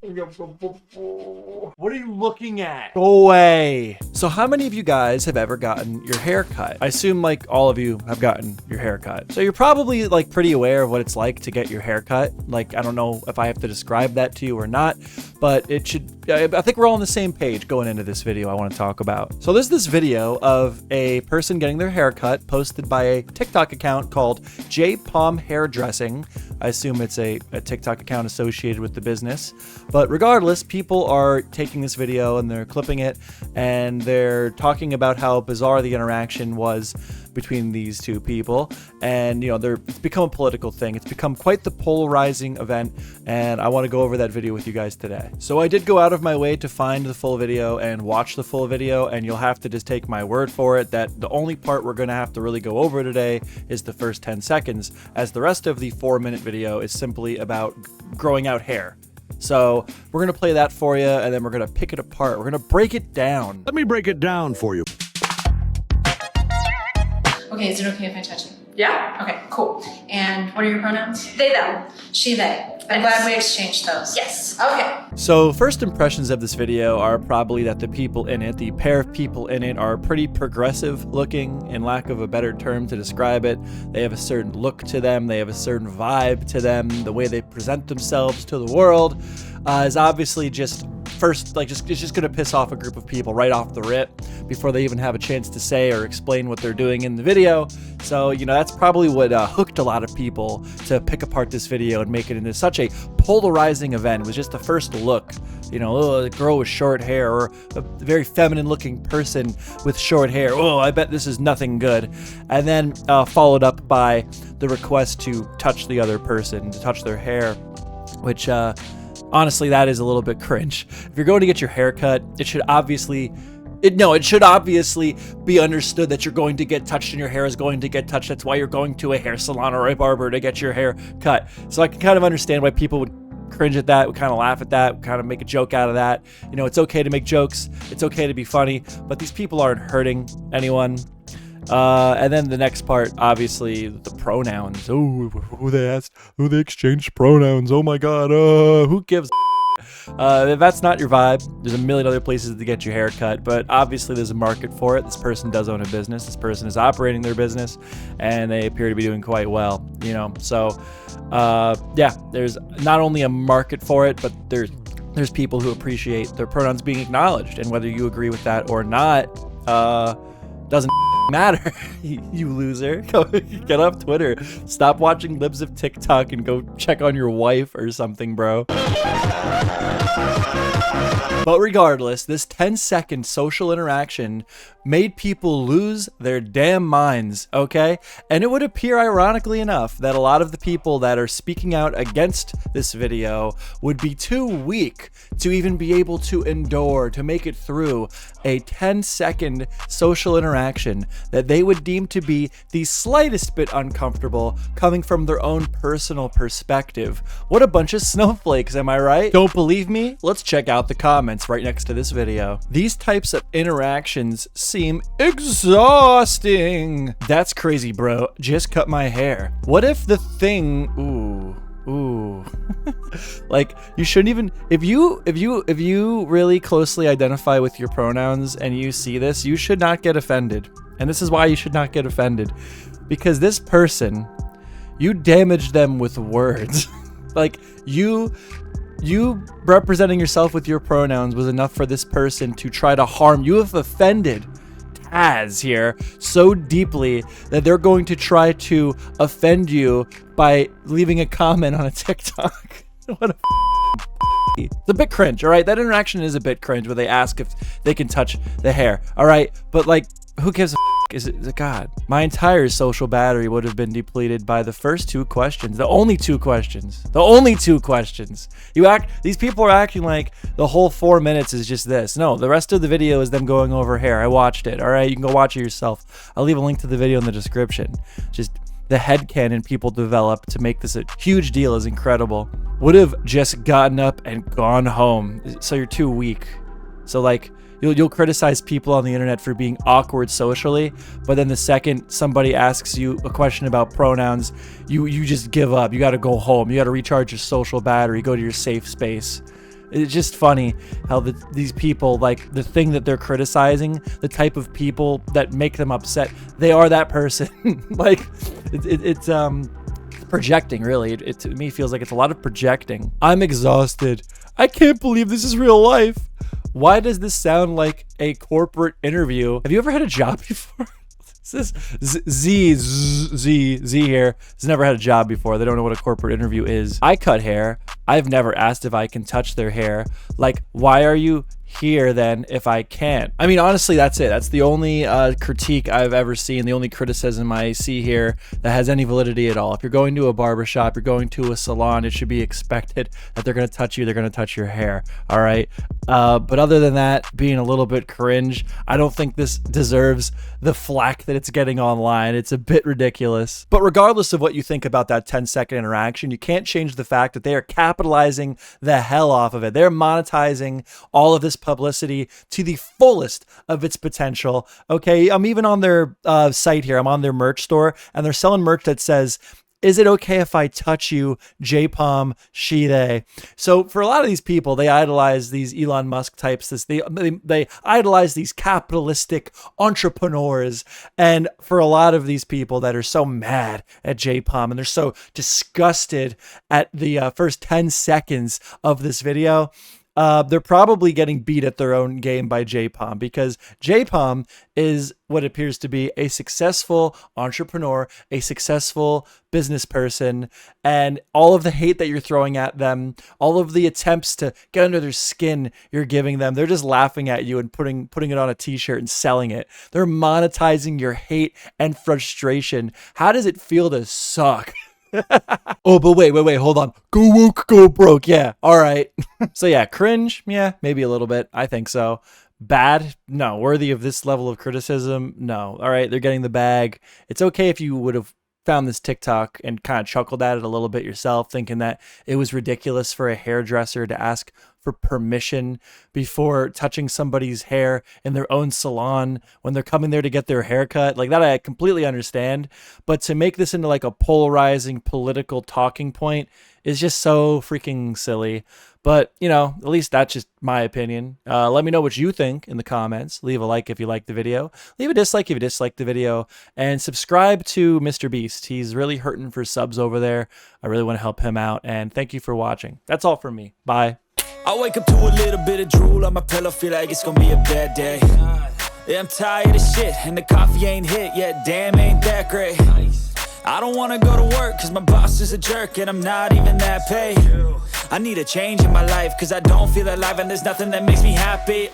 What are you looking at? Go away. So how many of you guys have ever gotten your hair cut? I assume like all of you have gotten your hair cut. So you're probably like pretty aware of what it's like to get your hair cut. Like, I don't know if I have to describe that to you or not, but it should, I think we're all on the same page going into this video I want to talk about. So there's this video of a person getting their hair cut posted by a TikTok account called J Palm Hairdressing. I assume it's a TikTok account associated with the business. But regardless, people are taking this video and they're clipping it and they're talking about how bizarre the interaction was between these two people. And, you know, it's become a political thing. It's become quite the polarizing event. And I want to go over that video with you guys today. So I did go out of my way to find the full video and watch the full video. And you'll have to just take my word for it that the only part we're going to have to really go over today is the first 10 seconds, as the rest of the 4-minute video is simply about growing out hair. So we're going to play that for you, and then we're going to pick it apart. We're going to break it down. Let me break it down for you. Okay, is it okay if I touch it? Yeah. Okay, cool. And what are your pronouns? They, them. She, they. I'm glad we exchanged those. Yes. Okay. So first impressions of this video are probably that the people in it, the pair of people in it, are pretty progressive looking, in lack of a better term to describe it. They have a certain look to them. They have a certain vibe to them. The way they present themselves to the world is obviously just first, like, it's just gonna piss off a group of people right off the rip before they even have a chance to say or explain what they're doing in the video. So, you know, that's probably what hooked a lot of people to pick apart this video and make it into such a polarizing event. It was just the first look, you know, oh, a girl with short hair, or a very feminine looking person with short hair. Oh, I bet this is nothing good. And then followed up by the request to touch the other person, to touch their hair, which honestly, that is a little bit cringe. If you're going to get your hair cut, it should obviously be understood that you're going to get touched and your hair is going to get touched. That's why you're going to a hair salon or a barber to get your hair cut. So I can kind of understand why people would cringe at that, would kind of laugh at that, would kind of make a joke out of that. You know, it's okay to make jokes. It's okay to be funny, but these people aren't hurting anyone. And then the next part, obviously, the pronouns. Oh, who they exchanged pronouns. Oh my God. Who gives if that's not your vibe, there's a million other places to get your hair cut, but obviously there's a market for it. This person does own a business. This person is operating their business, and they appear to be doing quite well, you know? So, yeah, there's not only a market for it, but there's people who appreciate their pronouns being acknowledged, and whether you agree with that or not, doesn't matter. You loser. Go get off Twitter. Stop watching libs of TikTok and go check on your wife or something, bro. But regardless, this 10-second social interaction made people lose their damn minds, okay? And it would appear, ironically enough, that a lot of the people that are speaking out against this video would be too weak to even be able to endure, to make it through a 10-second social interaction that they would deem to be the slightest bit uncomfortable coming from their own personal perspective. What a bunch of snowflakes, am I right? Don't believe me? Let's check out the comments right next to this video. These types of interactions seem exhausting. That's crazy, bro. Just cut my hair. What if the thing, ooh. Like, you shouldn't even, if you really closely identify with your pronouns and you see this, you should not get offended. And this is why you should not get offended, because this person, you damaged them with words. Like, you representing yourself with your pronouns was enough for this person to try to harm you. Have offended Taz here so deeply that they're going to try to offend you by leaving a comment on a TikTok. What a it's a bit cringe, all right? That interaction is a bit cringe where they ask if they can touch the hair, all right? But, like, who gives a is it God? My entire social battery would have been depleted by the first 2 questions. The only 2 questions. These people are acting like the whole 4 minutes is just this. No, the rest of the video is them going over hair. I watched it, all right? You can go watch it yourself. I'll leave a link to the video in the description. Just the headcanon people develop to make this a huge deal is incredible. Would have just gotten up and gone home. So you're too weak. So, like, You'll criticize people on the internet for being awkward socially, but then the second somebody asks you a question about pronouns, you just give up. You got to go home. You got to recharge your social battery, go to your safe space. It's just funny how these people, like the thing that they're criticizing, the type of people that make them upset, they are that person. Like it's projecting, really. It to me feels like it's a lot of projecting. I'm exhausted. I can't believe this is real life. Why does this sound like a corporate interview? Have you ever had a job before? This Z here has never had a job before. They don't know what a corporate interview is. I cut hair. I've never asked if I can touch their hair. Like, why are you here then if I can't? I mean, honestly, that's it. That's the only critique I've ever seen, the only criticism I see here that has any validity at all. If you're going to a barbershop, you're going to a salon, it should be expected that they're going to touch you, they're going to touch your hair, all right? But other than that, being a little bit cringe, I don't think this deserves the flack that it's getting online. It's a bit ridiculous. But regardless of what you think about that 10-second interaction, you can't change the fact that they are capitalizing the hell off of it. They're monetizing all of this publicity to the fullest of its potential. Okay, I'm even on their site here. I'm on their merch store, and they're selling merch that says, "Is it okay if I touch you, J-Palm, she, they?" So for a lot of these people, they idolize these Elon Musk types. They idolize these capitalistic entrepreneurs. And for a lot of these people that are so mad at J-Palm and they're so disgusted at the first 10 seconds of this video, they're probably getting beat at their own game by J-Palm, because J-Palm is what appears to be a successful entrepreneur, a successful business person, and all of the hate that you're throwing at them, all of the attempts to get under their skin you're giving them, they're just laughing at you and putting it on a t-shirt and selling it. They're monetizing your hate and frustration. How does it feel to suck? Oh, but wait, hold on. Go woke, go broke. Yeah, all right. So yeah, cringe. Yeah, maybe a little bit. I think so. Bad? No. Worthy of this level of criticism? No. All right, they're getting the bag. It's okay if you would have found this TikTok and kind of chuckled at it a little bit yourself, thinking that it was ridiculous for a hairdresser to ask for permission before touching somebody's hair in their own salon when they're coming there to get their haircut. Like that, I completely understand. But to make this into like a polarizing political talking point is just so freaking silly. But, you know, at least that's just my opinion. Let me know what you think in the comments. Leave a like if you like the video. Leave a dislike if you dislike the video. And subscribe to Mr. Beast. He's really hurting for subs over there. I really want to help him out. And thank you for watching. That's all from me. Bye. I wake up to a little bit of drool on my pillow, feel like it's gonna be a bad day. Yeah, I'm tired of shit, and the coffee ain't hit yet, damn, ain't that great. I don't wanna go to work, cause my boss is a jerk, and I'm not even that paid. I need a change in my life, cause I don't feel alive, and there's nothing that makes me happy.